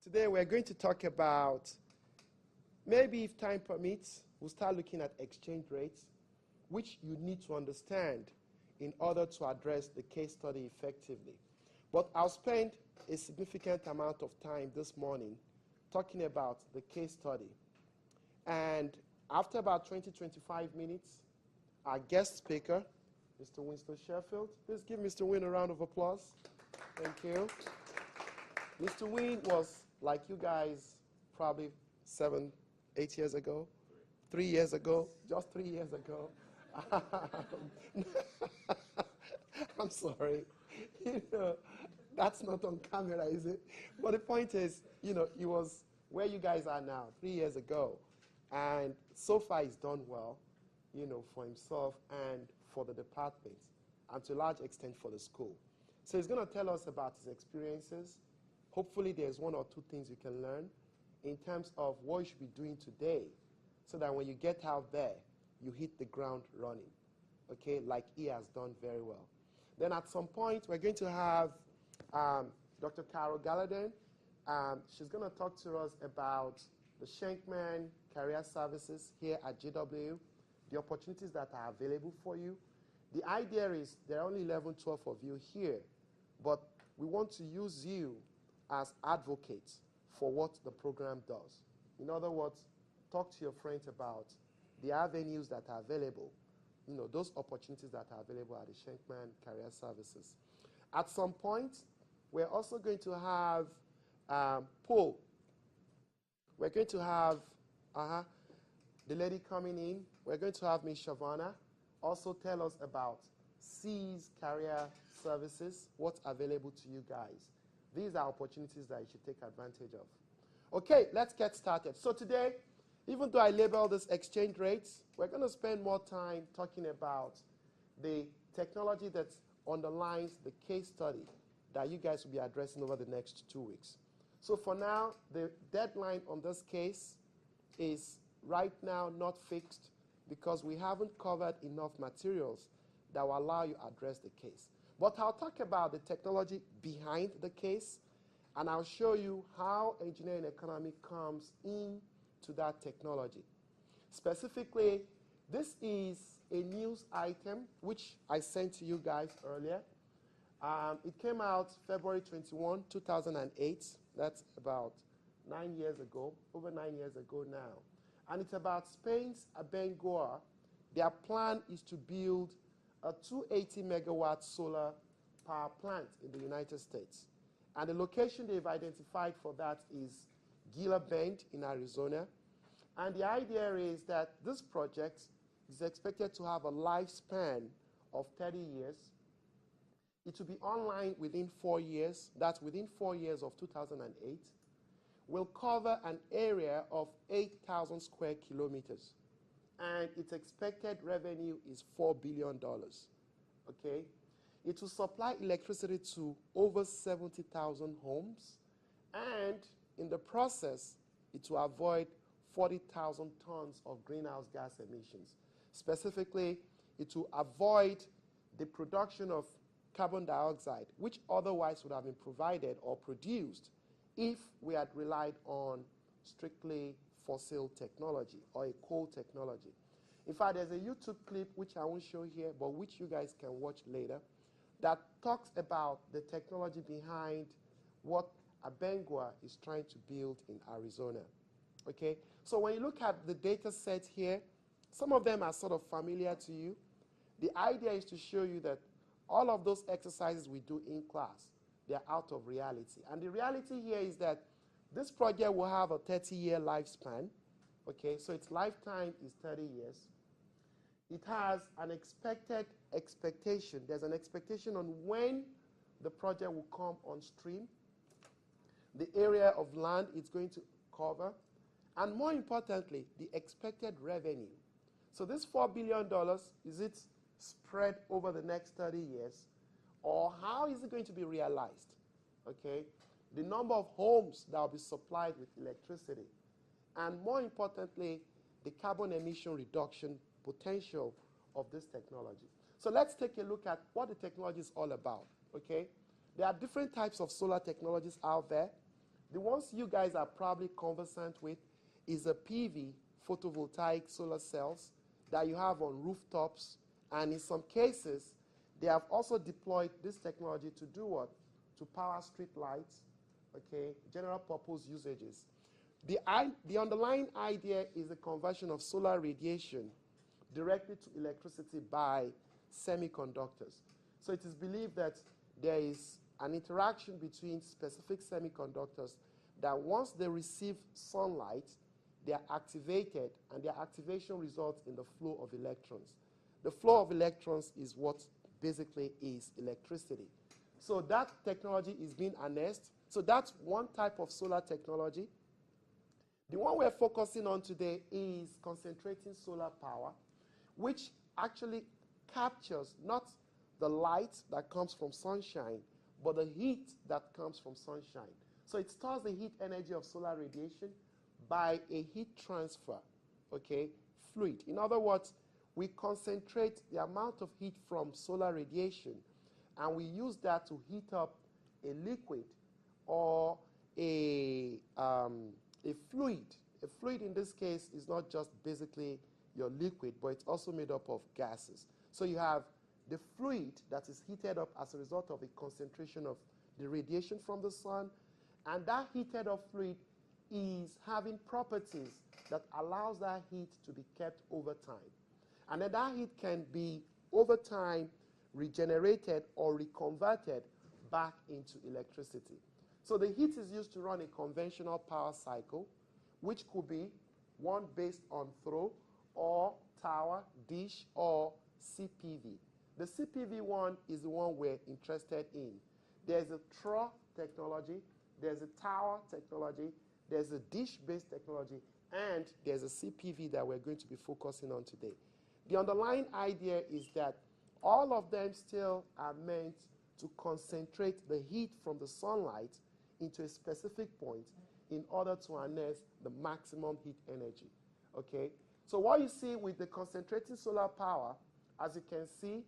Today we're going to talk about, maybe if time permits, we'll start looking at exchange rates, which you need to understand in order to address the case study effectively. But I'll spend a significant amount of time this morning talking about the case study. And after about 20-25 minutes, our guest speaker, Mr. Winston Sheffield. Please give Mr. Win a round of applause. Thank you. Mr. Win was, like you guys, probably 7, 8 years ago, 3 years ago, just 3 years ago. I'm sorry. That's not on camera, is it? But the point is, he was where you guys are now, 3 years ago. And so far he's done well, for himself and for the department, and to a large extent for the school. So he's going to tell us about his experiences. Hopefully there's 1 or 2 things you can learn in terms of what you should be doing today, so that when you get out there, you hit the ground running, okay, like he has done very well. Then at some point, we're going to have Dr. Carol Galladen. She's going to talk to us about the Shenkman Career Services here at GW, the opportunities that are available for you. The idea is there are only 11, 12 of you here, but we want to use you as advocates for what the program does. In other words, talk to your friends about the avenues that are available, those opportunities that are available at the Shenkman Career Services. At some point, we're also going to have Paul. We're going to have the lady coming in. We're going to have Ms. Shavana also tell us about C's Career Services, what's available to you guys. These are opportunities that you should take advantage of. Okay, let's get started. So today, even though I label this exchange rates, we're going to spend more time talking about the technology that underlines the case study that you guys will be addressing over the next 2 weeks. So for now, the deadline on this case is right now not fixed because we haven't covered enough materials that will allow you to address the case. But I'll talk about the technology behind the case, and I'll show you how engineering economy comes into that technology. Specifically, this is a news item which I sent to you guys earlier. It came out February 21, 2008. That's about 9 years ago, over 9 years ago now. And it's about Spain's Abengoa. Their plan is to build a 280 megawatt solar power plant in the United States. And the location they've identified for that is Gila Bend in Arizona. And the idea is that this project is expected to have a lifespan of 30 years. It will be online within 4 years. That's within 4 years of 2008. Will cover an area of 8,000 square kilometers. And its expected revenue is $4 billion, okay? It will supply electricity to over 70,000 homes, and in the process, it will avoid 40,000 tons of greenhouse gas emissions. Specifically, it will avoid the production of carbon dioxide, which otherwise would have been provided or produced if we had relied on strictly fossil technology or a coal technology. In fact, there's a YouTube clip, which I won't show here, but which you guys can watch later, that talks about the technology behind what Abengoa is trying to build in Arizona. Okay? So when you look at the data set here, some of them are sort of familiar to you. The idea is to show you that all of those exercises we do in class, they're out of reality. And the reality here is that this project will have a 30-year lifespan. Okay, so its lifetime is 30 years. It has an expectation. There's an expectation on when the project will come on stream, the area of land it's going to cover, and more importantly, the expected revenue. So this $4 billion, is it spread over the next 30 years? Or how is it going to be realized? Okay, the number of homes that will be supplied with electricity, and more importantly, the carbon emission reduction potential of this technology. So let's take a look at what the technology is all about. Okay, there are different types of solar technologies out there. The ones you guys are probably conversant with is a PV, photovoltaic solar cells, that you have on rooftops. And in some cases, they have also deployed this technology to do what? To power street lights, okay, general purpose usages. The underlying idea is the conversion of solar radiation directly to electricity by semiconductors. So it is believed that there is an interaction between specific semiconductors that once they receive sunlight, they are activated, and their activation results in the flow of electrons. The flow of electrons is what basically is electricity. So that technology is being harnessed. So that's one type of solar technology. The one we're focusing on today is concentrating solar power, which actually captures not the light that comes from sunshine, but the heat that comes from sunshine. So it stores the heat energy of solar radiation by a heat transfer, okay, fluid. In other words, we concentrate the amount of heat from solar radiation, and we use that to heat up a liquid or a fluid. A fluid in this case is not just basically your liquid, but it's also made up of gases. So you have the fluid that is heated up as a result of a concentration of the radiation from the sun, and that heated up fluid is having properties that allows that heat to be kept over time. And then that heat can be, over time, regenerated or reconverted back into electricity. So the heat is used to run a conventional power cycle, which could be one based on throw, or tower, dish, or CPV. The CPV one is the one we're interested in. There's a Trough technology, there's a tower technology, there's a dish-based technology, and there's a CPV that we're going to be focusing on today. The underlying idea is that all of them still are meant to concentrate the heat from the sunlight into a specific point in order to harness the maximum heat energy, okay? So what you see with the concentrating solar power, as you can see,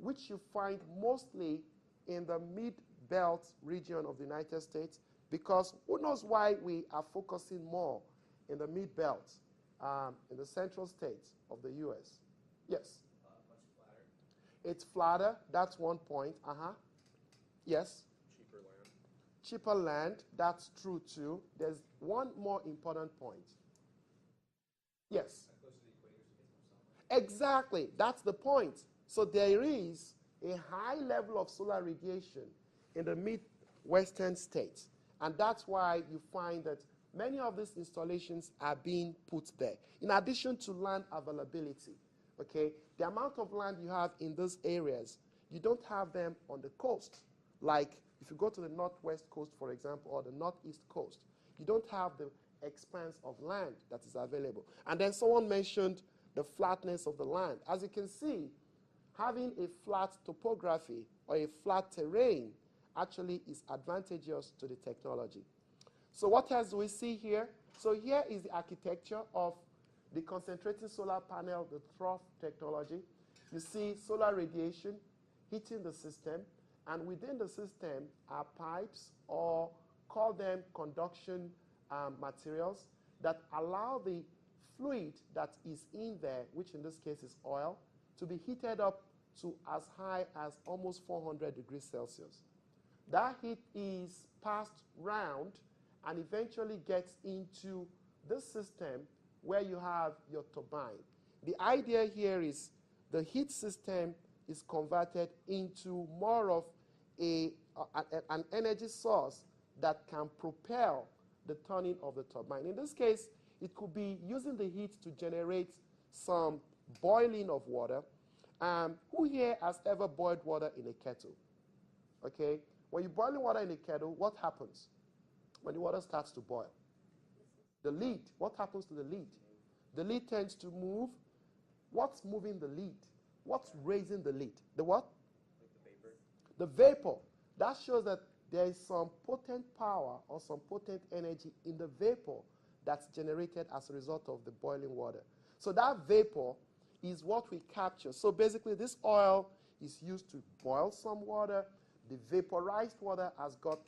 which you find mostly in the mid-belt region of the United States, because who knows why we are focusing more in the mid-belt, in the central states of the U.S. Yes? Much flatter. It's flatter, that's one point. Yes? Cheaper land. Cheaper land, that's true too. There's one more important point. Yes? Close to the equator, so it gets more sunlight. Exactly, that's the point. So there is a high level of solar radiation in the mid-western states. And that's why you find that many of these installations are being put there. In addition to land availability, okay, the amount of land you have in those areas, you don't have them on the coast. Like if you go to the northwest coast, for example, or the northeast coast, you don't have the expanse of land that is available. And then someone mentioned the flatness of the land. As you can see, having a flat topography or a flat terrain actually is advantageous to the technology. So what else do we see here? So here is the architecture of the concentrating solar panel, the Trough technology. You see solar radiation hitting the system, and within the system are pipes, or call them conduction materials, that allow the fluid that is in there, which in this case is oil, to be heated up to as high as almost 400 degrees Celsius. That heat is passed round and eventually gets into this system where you have your turbine. The idea here is the heat system is converted into more of an energy source that can propel the turning of the turbine. In this case, it could be using the heat to generate some boiling of water. Who here has ever boiled water in a kettle? Okay? When you're boiling water in a kettle, what happens when the water starts to boil? The lid. What happens to the lid? The lid tends to move. What's moving the lid? What's raising the lid? The what? Like the vapor. The vapor. That shows that there is some potent power or some potent energy in the vapor that's generated as a result of the boiling water. So that vapor is what we capture. So basically this oil is used to boil some water. The vaporized water has got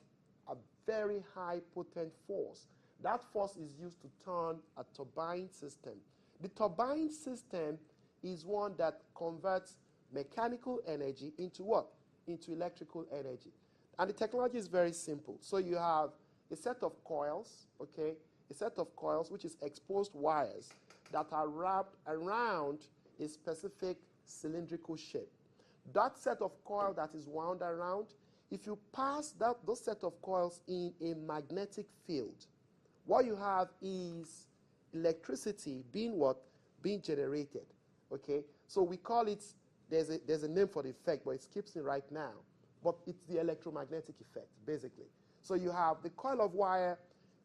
a very high potent force. That force is used to turn a turbine system. The turbine system is one that converts mechanical energy into what? Into electrical energy. And the technology is very simple. So you have a set of coils, okay? A set of coils, which is exposed wires that are wrapped around a specific cylindrical shape. That set of coil that is wound around, if you pass those set of coils in a magnetic field, what you have is electricity being what? Being generated, okay? So we call it, there's a name for the effect, but it skips it right now. But it's the electromagnetic effect, basically. So you have the coil of wire,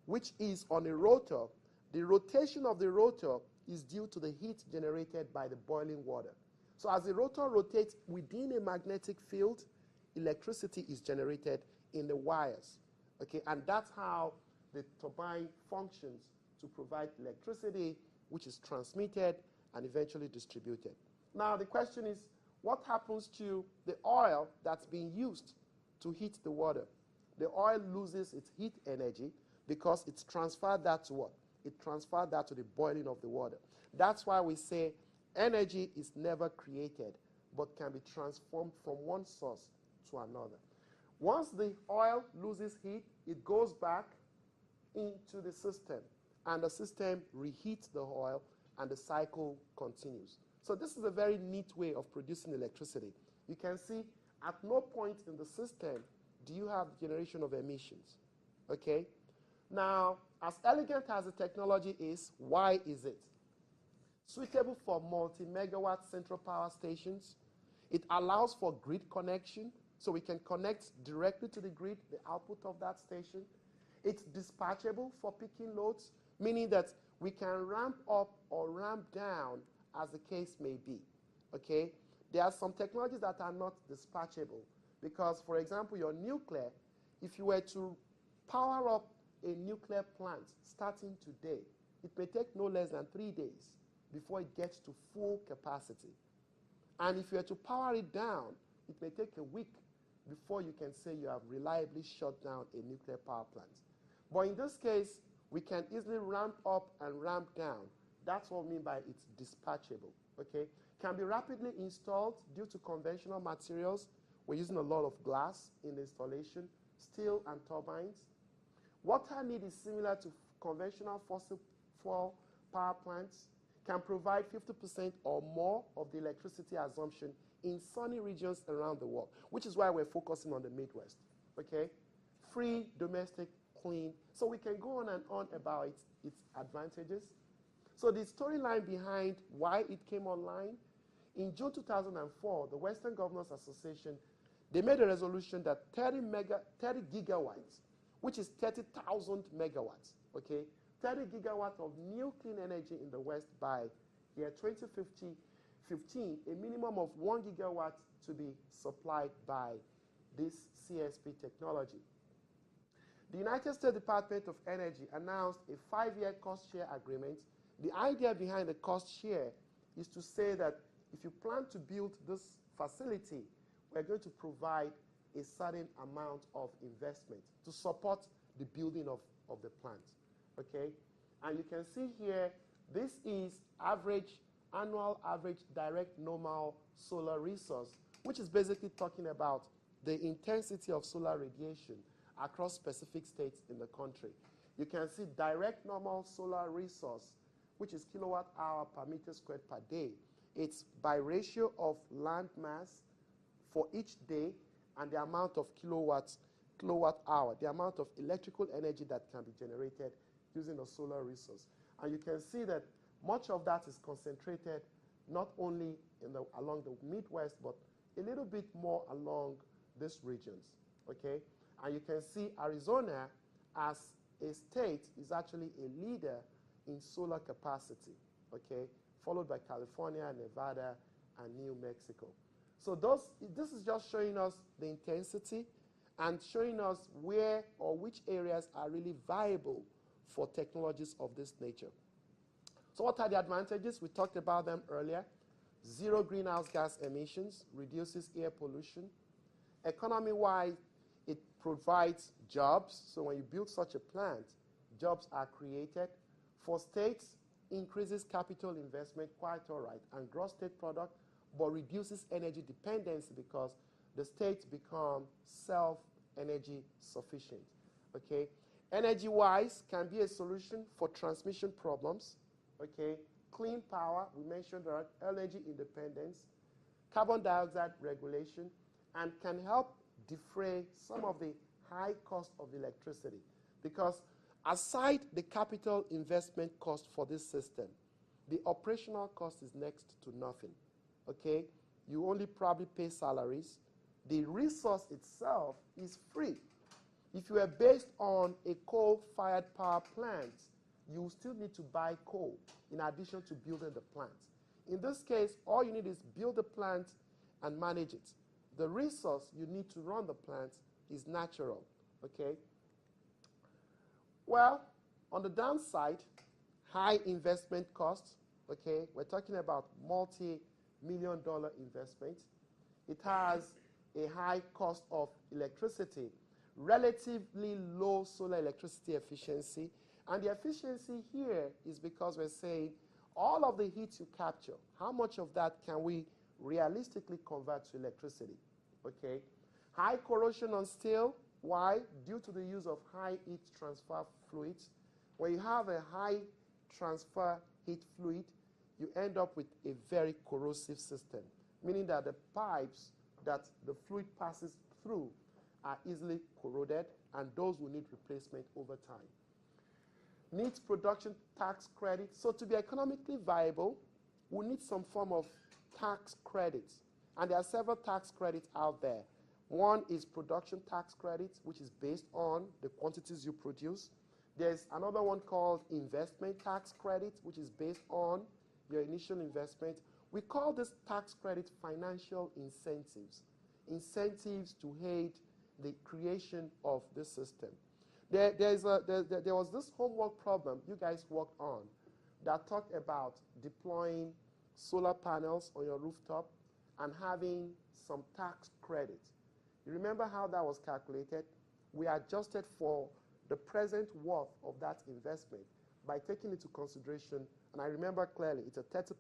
which is on a rotor. The rotation of the rotor is due to the heat generated by the boiling water. So as the rotor rotates within a magnetic field, electricity is generated in the wires, okay? And that's how the turbine functions to provide electricity, which is transmitted and eventually distributed. Now the question is, what happens to the oil that's being used to heat the water? The oil loses its heat energy because it's transferred that to what? It transferred that to the boiling of the water. That's why we say energy is never created, but can be transformed from one source to another. Once the oil loses heat, it goes back into the system, and the system reheats the oil, and the cycle continues. So this is a very neat way of producing electricity. You can see at no point in the system do you have generation of emissions, okay? Now, as elegant as the technology is, why is it? Suitable for multi-megawatt central power stations. It allows for grid connection, so we can connect directly to the grid, the output of that station. It's dispatchable for picking loads, meaning that we can ramp up or ramp down as the case may be, okay? There are some technologies that are not dispatchable because, for example, your nuclear, if you were to power up a nuclear plant starting today, it may take no less than 3 days before it gets to full capacity. And if you were to power it down, it may take a week before you can say you have reliably shut down a nuclear power plant. But in this case, we can easily ramp up and ramp down. That's what we mean by it's dispatchable, okay? Can be rapidly installed due to conventional materials. We're using a lot of glass in the installation, steel and turbines. Water need is similar to conventional fossil fuel power plants, can provide 50% or more of the electricity assumption in sunny regions around the world, which is why we're focusing on the Midwest, okay? Free, domestic, clean. So we can go on and on about its advantages. So the storyline behind why it came online, in June 2004, the Western Governors Association, they made a resolution that 30 gigawatts, which is 30,000 megawatts, okay? 30 gigawatts of new clean energy in the West by year 2015, a minimum of 1 gigawatt to be supplied by this CSP technology. The United States Department of Energy announced a 5-year cost share agreement. The idea behind the cost share is to say that if you plan to build this facility, we're going to provide a certain amount of investment to support the building of the plant, okay? And you can see here, this is annual average direct normal solar resource, which is basically talking about the intensity of solar radiation across specific states in the country. You can see direct normal solar resource, which is kilowatt hour per meter squared per day. It's by ratio of land mass for each day and the amount of kilowatt hour, the amount of electrical energy that can be generated using a solar resource. And you can see that much of that is concentrated not only along the Midwest, but a little bit more along these regions, okay? And you can see Arizona as a state is actually a leader in solar capacity, okay? Followed by California, Nevada, and New Mexico. So this is just showing us the intensity and showing us where or which areas are really viable for technologies of this nature. So what are the advantages? We talked about them earlier. Zero greenhouse gas emissions, reduces air pollution. Economy-wise, It provides jobs. So when you build such a plant, jobs are created. For states, increases capital investment, quite all right, and gross state product, but reduces energy dependency because the states become self-energy sufficient. Okay? Energy-wise can be a solution for transmission problems. Okay? Clean power, we mentioned that, energy independence, carbon dioxide regulation, and can help defray some of the high cost of electricity. Because aside the capital investment cost for this system, the operational cost is next to nothing. Okay? You only probably pay salaries. The resource itself is free. If you were based on a coal-fired power plant, you still need to buy coal in addition to building the plant. In this case, all you need is build the plant and manage it. The resource you need to run the plant is natural. Okay? Well, on the downside, high investment costs. Okay? We're talking about multi-million-dollar investment. It has a high cost of electricity, relatively low solar electricity efficiency. And the efficiency here is because we're saying all of the heat you capture, how much of that can we realistically convert to electricity? Okay? High corrosion on steel. Why? Due to the use of high heat transfer fluids. When you have a high transfer heat fluid, you end up with a very corrosive system, meaning that the pipes that the fluid passes through are easily corroded, and those will need replacement over time. Needs production tax credit. So to be economically viable, we need some form of tax credits. And there are several tax credits out there. One is production tax credits, which is based on the quantities you produce. There's another one called investment tax credit, which is based on your initial investment. We call this tax credit financial incentives, incentives to aid the creation of this system. There was this homework problem you guys worked on that talked about deploying solar panels on your rooftop and having some tax credit. You remember how that was calculated? We adjusted for the present worth of that investment by taking into consideration, and I remember clearly, it's a 30%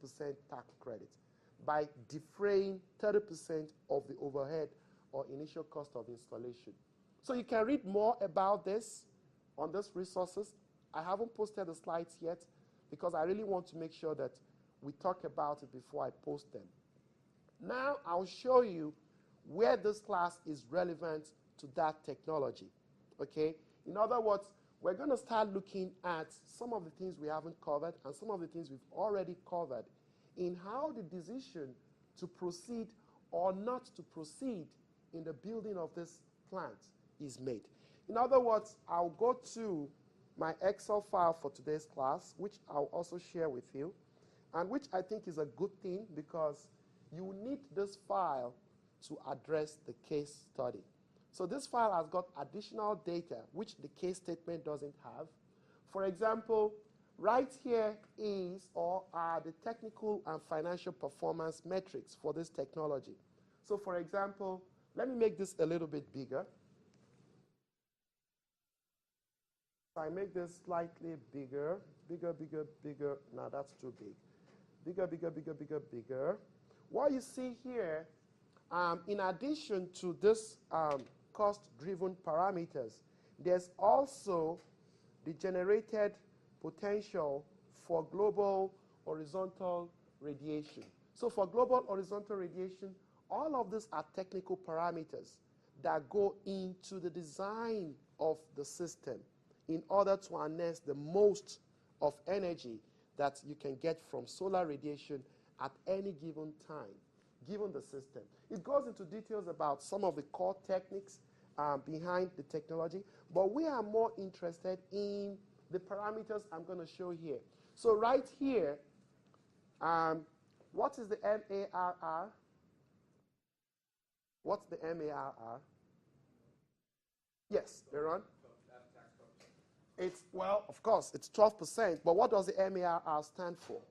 tax credit, by defraying 30% of the overhead or initial cost of installation. So you can read more about this on these resources. I haven't posted the slides yet because I really want to make sure that we talk about it before I post them. Now I'll show you where this class is relevant to that technology. Okay? In other words, we're going to start looking at some of the things we haven't covered and some of the things we've already covered in how the decision to proceed or not to proceed in the building of this plant is made. In other words, I'll go to my Excel file for today's class, which I'll also share with you, and which I think is a good thing because you need this file to address the case study. So this file has got additional data which the case statement doesn't have. For example, right here is or are the technical and financial performance metrics for this technology. So for example, let me make this a little bit bigger. So I make this slightly bigger, bigger. Now that's too big. Bigger. What you see here, in addition to this cost-driven parameters, there's also the generated potential for global horizontal radiation. So for global horizontal radiation, all of these are technical parameters that go into the design of the system in order to harness the most of energy that you can get from solar radiation at any given time, given the system. It goes into details about some of the core techniques behind the technology, but we are more interested in the parameters I'm going to show here. So right here, what is the MARR? What's the MARR? Yes, Aaron? It's, well, of course, it's 12%, but what does the MARR stand for?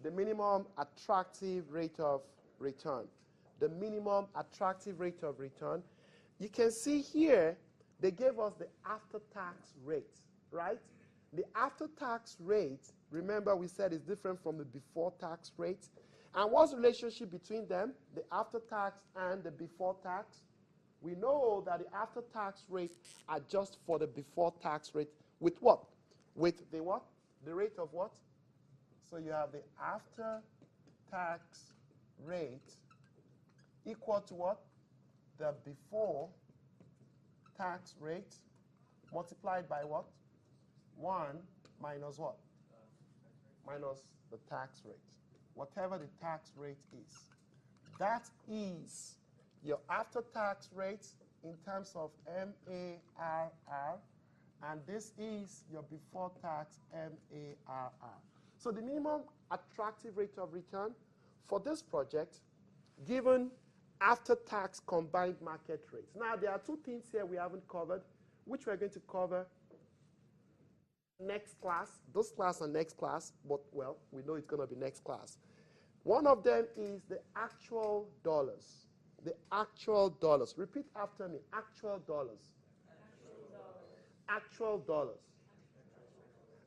The minimum attractive rate of return. The minimum attractive rate of return. you can see here, they gave us the after-tax rate, right? The after-tax rate, remember we said is different from the before-tax rate. And what's the relationship between them, the after-tax and the before-tax? We know that the after-tax rate adjusts for the before-tax rate with what? With the what? The rate of what? So you have the after-tax rate equal to what? The before-tax rate multiplied by what? 1 minus what? Minus the tax rate. Whatever the tax rate is. That is your after-tax rate in terms of MARR, and this is your before-tax MARR. So the minimum attractive rate of return for this project, given after-tax combined market rates. Now, there are two things here we haven't covered, which we're going to cover next class, this class and next class, but, well, we know it's going to be next class. One of them is the actual dollars. The actual dollars. Repeat after me. Actual dollars. Actual dollars.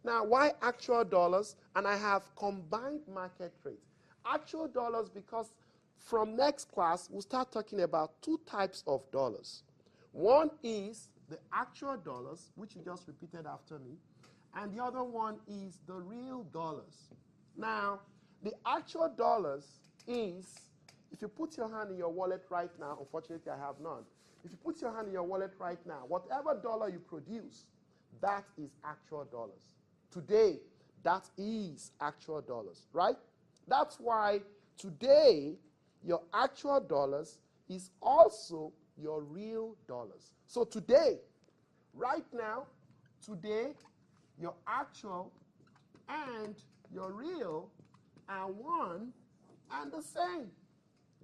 Now, why actual dollars? And I have combined market rate. Actual dollars because from next class, we'll start talking about two types of dollars. One is the actual dollars, which you just repeated after me, and the other one is the real dollars. Now, the actual dollars is, if you put your hand in your wallet right now, unfortunately I have none. If you put your hand in your wallet right now, whatever dollar you produce, that is actual dollars. Today, that is actual dollars, right? That's why today, your actual dollars is also your real dollars. So today, right now, today, your actual and your real are one and the same.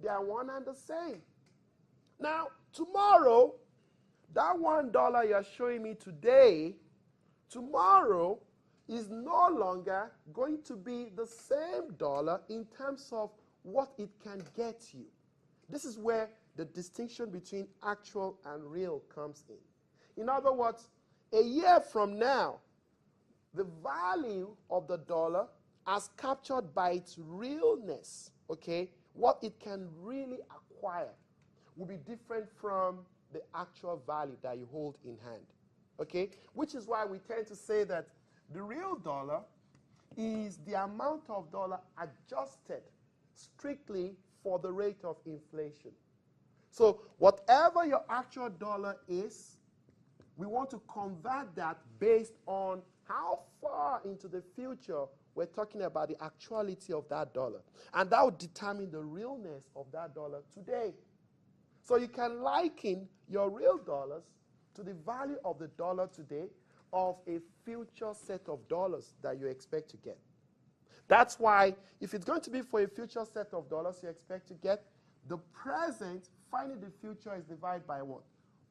They are one and the same. Now, tomorrow, that $1 you're showing me today, tomorrow is no longer going to be the same dollar in terms of what it can get you. This is where the distinction between actual and real comes in. In other words, a year from now, the value of the dollar as captured by its realness, okay, what it can really acquire will be different from the actual value that you hold in hand, okay? Which is why we tend to say that the real dollar is the amount of dollar adjusted strictly for the rate of inflation. So whatever your actual dollar is, we want to convert that based on how far into the future we're talking about the actuality of that dollar. And that would determine the realness of that dollar today. So you can liken your real dollars to the value of the dollar today of a future set of dollars that you expect to get. That's why if it's going to be for a future set of dollars you expect to get, the present, finding the future is divided by what?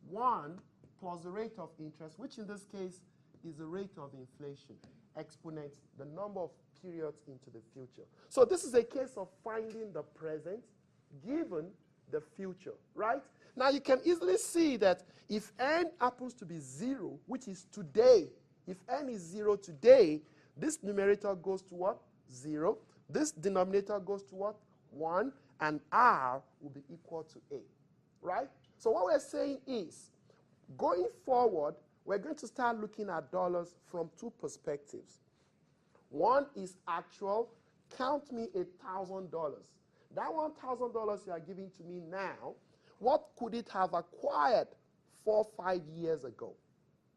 1 plus the rate of interest, which in this case is the rate of inflation, exponent the number of periods into the future. So this is a case of finding the present given the future, right? Now you can easily see that if n happens to be 0, which is today, if n is 0 today, this numerator goes to what? 0. This denominator goes to what? 1. And r will be equal to a, right? So what we're saying is, going forward, we're going to start looking at dollars from two perspectives. One is actual. Count me $1,000. That $1,000 you are giving to me now, what could it have acquired 4 or 5 years ago?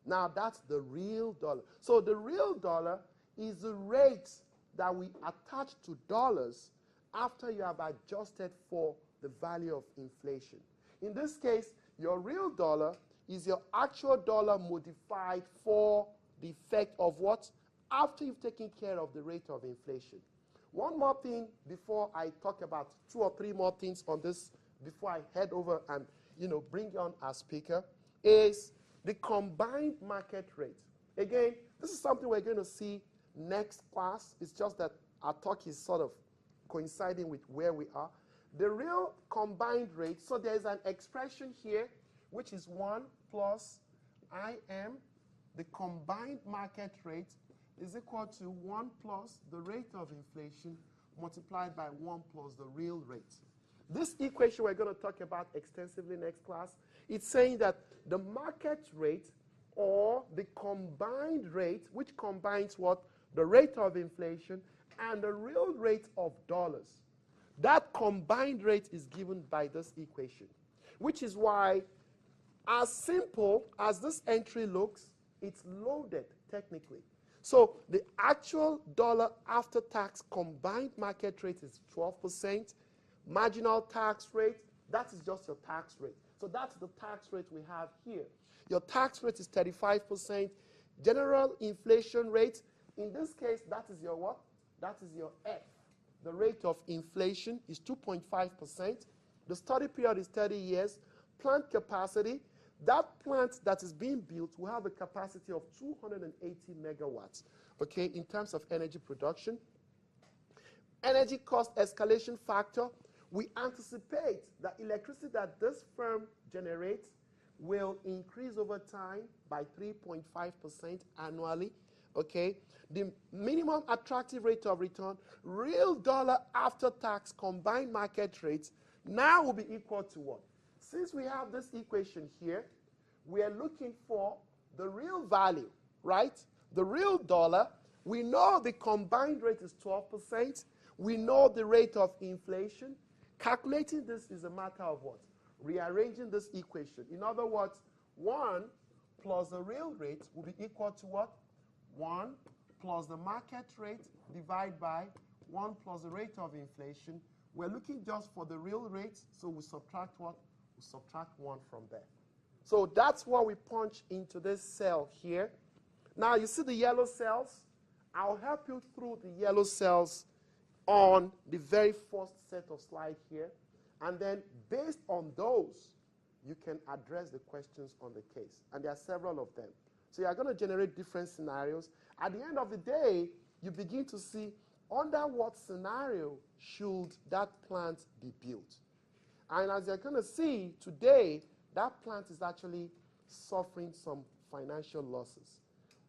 Now that's the real dollar. So the real dollar is the rate that we attach to dollars after you have adjusted for the value of inflation. In this case, your real dollar is your actual dollar modified for the effect of what? After you've taken care of the rate of inflation. One more thing before I talk about 2 or 3 more things on this, before I head over and bring on our speaker, is the combined market rate. Again, this is something we're going to see next class. It's just that our talk is sort of coinciding with where we are. The real combined rate, so there's an expression here which is 1 plus IM, the combined market rate, is equal to 1 plus the rate of inflation multiplied by 1 plus the real rate. This equation we're going to talk about extensively next class. It's saying that the market rate or the combined rate, which combines what? The rate of inflation and the real rate of dollars. That combined rate is given by this equation, which is why, as simple as this entry looks, it's loaded technically. So the actual dollar after tax combined market rate is 12%. Marginal tax rate, that is just your tax rate. So that's the tax rate we have here. Your tax rate is 35%. General inflation rate, in this case, that is your what? That is your F. The rate of inflation is 2.5%. The study period is 30 years. Plant capacity, that plant that is being built will have a capacity of 280 megawatts, okay, in terms of energy production. Energy cost escalation factor, we anticipate that electricity that this firm generates will increase over time by 3.5% annually, okay? The minimum attractive rate of return, real dollar after tax combined market rates, now will be equal to what? Since we have this equation here, we are looking for the real value, right? The real dollar, we know the combined rate is 12%. We know the rate of inflation. Calculating this is a matter of what? Rearranging this equation. In other words, 1 plus the real rate will be equal to what? 1 plus the market rate divided by 1 plus the rate of inflation. We're looking just for the real rate, so we subtract what? We subtract 1 from there. So that's what we punch into this cell here. Now, you see the yellow cells? I'll help you through the yellow cells on the very first set of slides here. And then, based on those, you can address the questions on the case. And there are several of them. So you're going to generate different scenarios. At the end of the day, you begin to see under what scenario should that plant be built. And as you're going to see today, that plant is actually suffering some financial losses.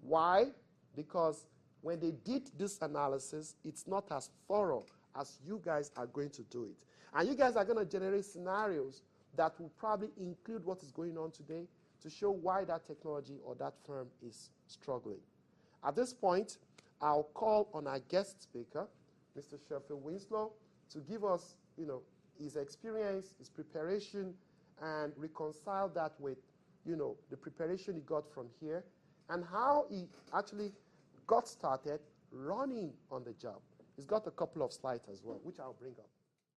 Why? Because when they did this analysis, it's not as thorough as you guys are going to do it. And you guys are going to generate scenarios that will probably include what is going on today to show why that technology or that firm is struggling. At this point, I'll call on our guest speaker, Mr. Sheffield Winslow, to give us, his experience, his preparation, and reconcile that with, the preparation he got from here, and how he actually got started running on the job. He's got a couple of slides as well, which I'll bring up.